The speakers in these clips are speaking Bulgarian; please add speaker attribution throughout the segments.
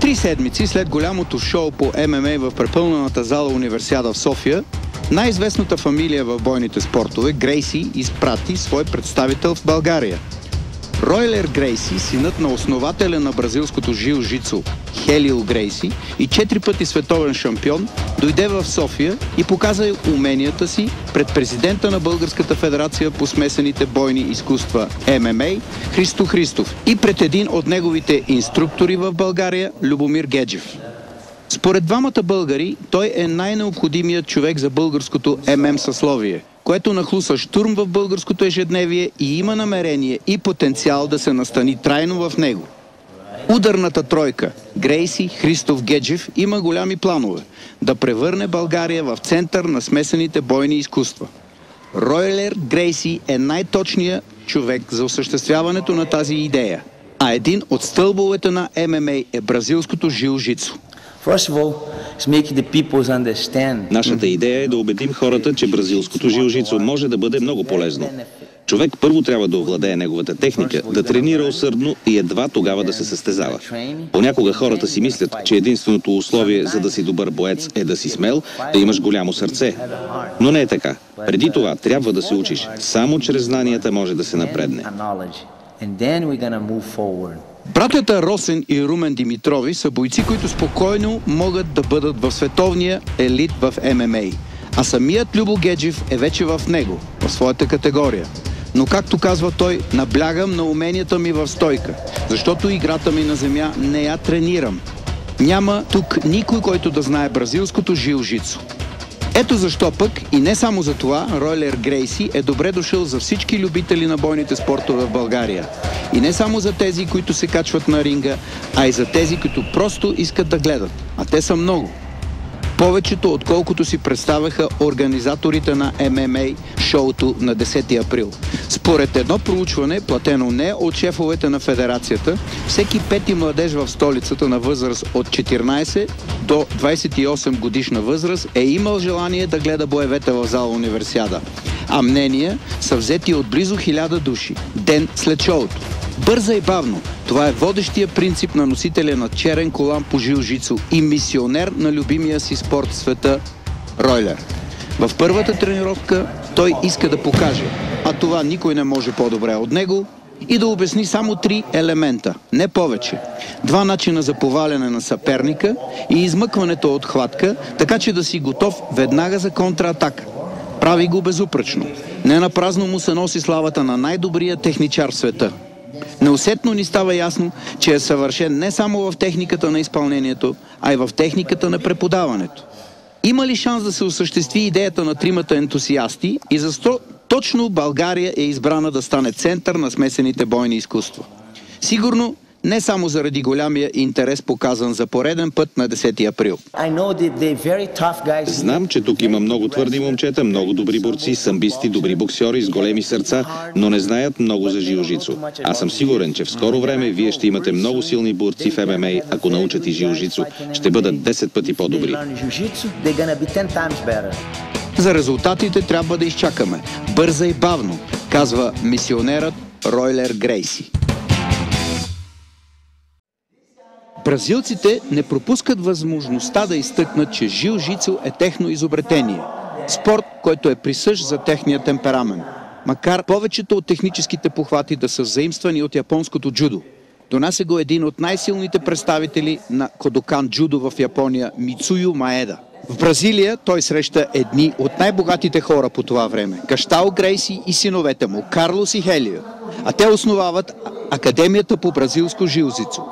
Speaker 1: 3 седмици след голямото шоу по ММА в препълнената зала Универсиада в София, най-известната фамилия в бойните спортове, Грейси, изпрати свой представител в България. Ройлер Грейси, синът на основателя на бразилското жилжицу Хелио Грейси и 4 пъти световен шампион, дойде в София и показа уменията си пред президента на Българската федерация по смесените бойни изкуства ММА Христо Христов и пред един от неговите инструктори в България Любомир Геджев. Според двамата българи, той е най-необходимият човек за българското съсловие, което нахлуса штурм в българското ежедневие и има намерение и потенциал да се настани трайно в него. Ударната тройка Грейси, Христов, Геджев има голями планове да превърне България в център на смесените бойни изкуства. Ройлер Грейси е най-точният човек за осъществяването на тази идея, а един от стълбовете на ММА е бразилското жилжицу.
Speaker 2: Нашата идея е да убедим хората, че бразилското жилжицу може да бъде много полезно. Човек първо трябва да овладее неговата техника, да тренира усърдно и едва тогава да се състезава. Понякога хората си мислят, че единственото условие за да си добър боец е да си смел, да имаш голямо сърце. Но не е така. Преди това трябва да се учиш. Само чрез знанията може да се напредне.
Speaker 1: Братята Росен и Румен Димитрови са бойци, които спокойно могат да бъдат в световния елит в ММА. А самият Любо Геджев е вече в него, в своята категория. Но както казва той, наблягам на уменията ми в стойка, защото играта ми на земя не я тренирам. Няма тук никой, който да знае бразилското жилжицу. Ето защо пък и не само за това Ройлер Грейси е добре дошъл за всички любители на бойните спортове в България. И не само за тези, които се качват на ринга, а и за тези, които просто искат да гледат. А те са много. Повечето, отколкото си представяха организаторите на ММА шоуто на 10 април. Според едно проучване, платено не от шефовете на федерацията, всеки пети младеж в столицата на възраст от 14 до 28 годишна възраст е имал желание да гледа боевете в зала Универсиада. А мнения са взети от близо 1000 души, ден след шоуто. Бърза и бавно. Това е водещия принцип на носителя на черен колан по жилжицу и мисионер на любимия си спорт в света Ройлер. В първата тренировка той иска да покаже, а това никой не може по-добре от него, и да обясни само 3 елемента, не повече. 2 начина за поваляне на съперника и измъкването от хватка, така че да си готов веднага за контратака. Прави го безупречно. Не напразно му се носи славата на най-добрия техничар в света. Неусетно ни става ясно, че е съвършен не само в техниката на изпълнението, а и в техниката на преподаването. Има ли шанс да се осъществи идеята на тримата ентусиасти и защо точно България е избрана да стане център на смесените бойни изкуства? Сигурно не само заради голямия интерес, показан за пореден път на 10 април.
Speaker 2: Знам, че тук има много твърди момчета, много добри борци, самбисти, добри боксьори с големи сърца, но не знаят много за жилжицу. Аз съм сигурен, че в скоро време вие ще имате много силни борци в ММА, ако научат и жилжицу. Ще бъдат 10 пъти по-добри.
Speaker 1: За резултатите трябва да изчакаме. Бърза и бавно, казва мисионерът Ройлер Грейси. Бразилците не пропускат възможността да изтъкнат, че жилжицу е техно изобретение. Спорт, който е присъщ за техния темперамент. Макар повечето от техническите похвати да са взаимствани от японското джудо. Донася го един от най-силните представители на Кодокан джудо в Япония, Мицую Маеда. В Бразилия той среща едни от най-богатите хора по това време – Гаштао Грейси и синовете му, Карлос и Хелио. А те основават Академията по бразилско жилжицу.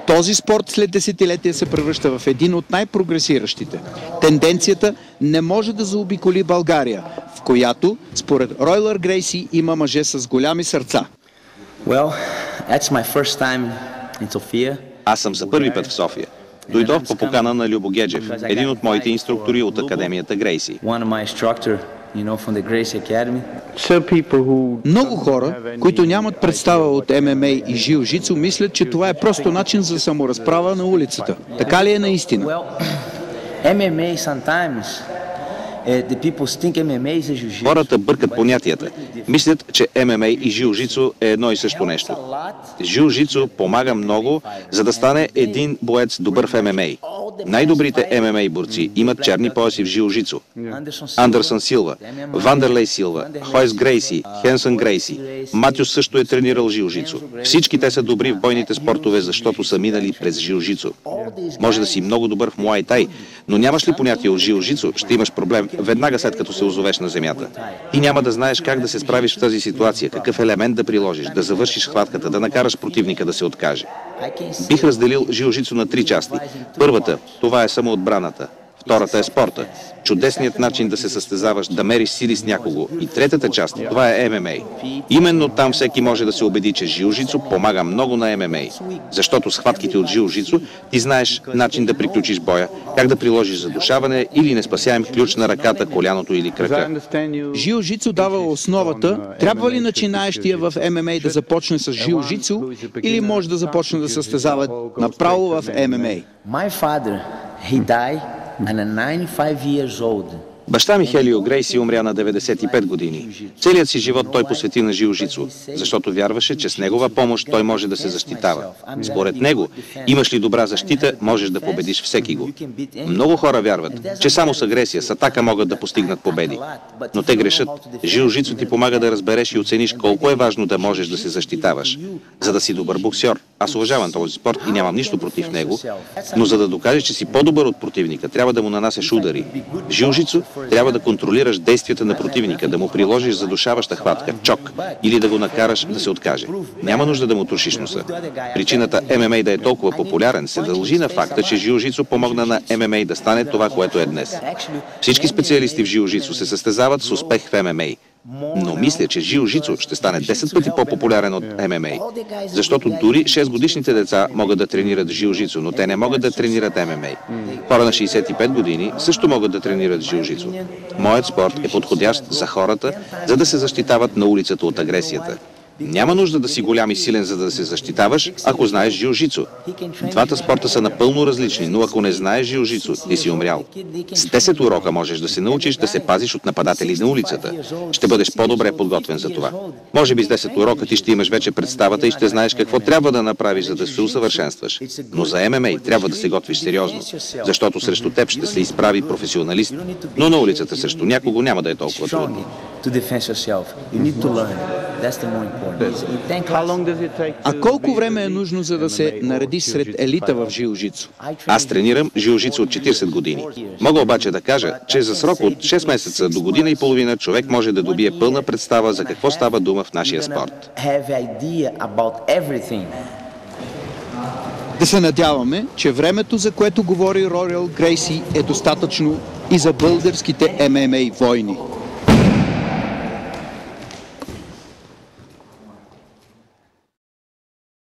Speaker 1: Този спорт след десетилетия се превръща в един от най-прогресиращите. Тенденцията не може да заобиколи България, в която, според Ройлер Грейси, има мъже с голями сърца.
Speaker 2: Аз съм за първи път в София. Дойдох по покана на Любо Геджев, един от моите инструктори от Академията Грейси.
Speaker 1: Много хора, които нямат представа от ММА и жилжицу, мислят, че това е просто начин за саморазправа на улицата. Така ли е наистина?
Speaker 2: Хората бъркат понятията. Мислят, че ММА и жилжицу е едно и също нещо. Жилжицу помага много, за да стане един боец добър в ММА. Най-добрите ММА борци имат черни пояси в жилжицу. Андерсън Силва, Вандерлей Силва, Хойс Грейси, Хенсън Грейси. Матюс също е тренирал жилжицу. Всички те са добри в бойните спортове, защото са минали през жилжицу. Може да си много добър в муай тай, но нямаш ли понятие от жилжицу, ще имаш проблем веднага след като се озовеш на земята. И няма да знаеш как да се справиш в тази ситуация, какъв елемент да приложиш, да завършиш хватката, да накараш противника да се откаже. Бих разделил жилжицу на 3 части. Първата, това е самоотбраната. Втората е спорта. Чудесният начин да се състезаваш, да мериш сили с някого. И третата част, това е ММА. Именно там всеки може да се убеди, че жилжицу помага много на ММА. Защото с хватките от жилжицу ти знаеш начин да приключиш боя, как да приложиш задушаване или неспасяем ключ на ръката, коляното или крака.
Speaker 1: Жилжицу дава основата. Трябва ли начинаещия в ММА да започне с жилжицу или може да започне да състезава направо в ММА?
Speaker 2: Баща ми Хелио Грейси умря на 95 години. Целият си живот той посвети на жилжицу, защото вярваше, че с негова помощ той може да се защитава. Според него, имаш ли добра защита, можеш да победиш всеки го. Много хора вярват, че само с агресия, с атака могат да постигнат победи. Но те грешат. Жилжицу ти помага да разбереш и оцениш колко е важно да можеш да се защитаваш, за да си добър боксьор. Аз уважавам този спорт и нямам нищо против него, но за да докажеш, че си по-добър от противника, трябва да му нанасяш удари. Жилжицу трябва да контролираш действията на противника, да му приложиш задушаваща хватка, чок, или да го накараш да се откаже. Няма нужда да му тушиш носа. Причината ММА да е толкова популярен се дължи на факта, че жилжицу помогна на ММА да стане това, което е днес. Всички специалисти в жилжицу се състезават с успех в ММА. Но мисля, че жилжицу ще стане 10 пъти по-популярен от ММА. Защото дори 6-годишните деца могат да тренират жилжицу, но те не могат да тренират ММА. Хора на 65 години също могат да тренират жилжицу. Моят спорт е подходящ за хората, за да се защитават на улицата от агресията. Няма нужда да си голям и силен, за да се защитаваш, ако знаеш жилжицу. Двата спорта са напълно различни, но ако не знаеш жилжицу, ти си умрял. С 10 урока можеш да се научиш да се пазиш от нападатели на улицата. Ще бъдеш по-добре подготвен за това. Може би с 10 урока ти ще имаш вече представата и ще знаеш какво трябва да направиш, за да се усъвършенстваш. Но за ММА трябва да се готвиш сериозно, защото срещу теб ще се изправи професионалист, но на улицата срещу някого няма да е толкова трудно.
Speaker 1: А колко време е нужно, за да се наредиш сред елита в жилжицу?
Speaker 2: Аз тренирам жилжицу от 40 години. Мога обаче да кажа, че за срок от 6 месеца до година и половина човек може да добие пълна представа за какво става дума в нашия спорт.
Speaker 1: Да се надяваме, че времето, за което говори Рориал Грейси, е достатъчно и за българските ММА войни.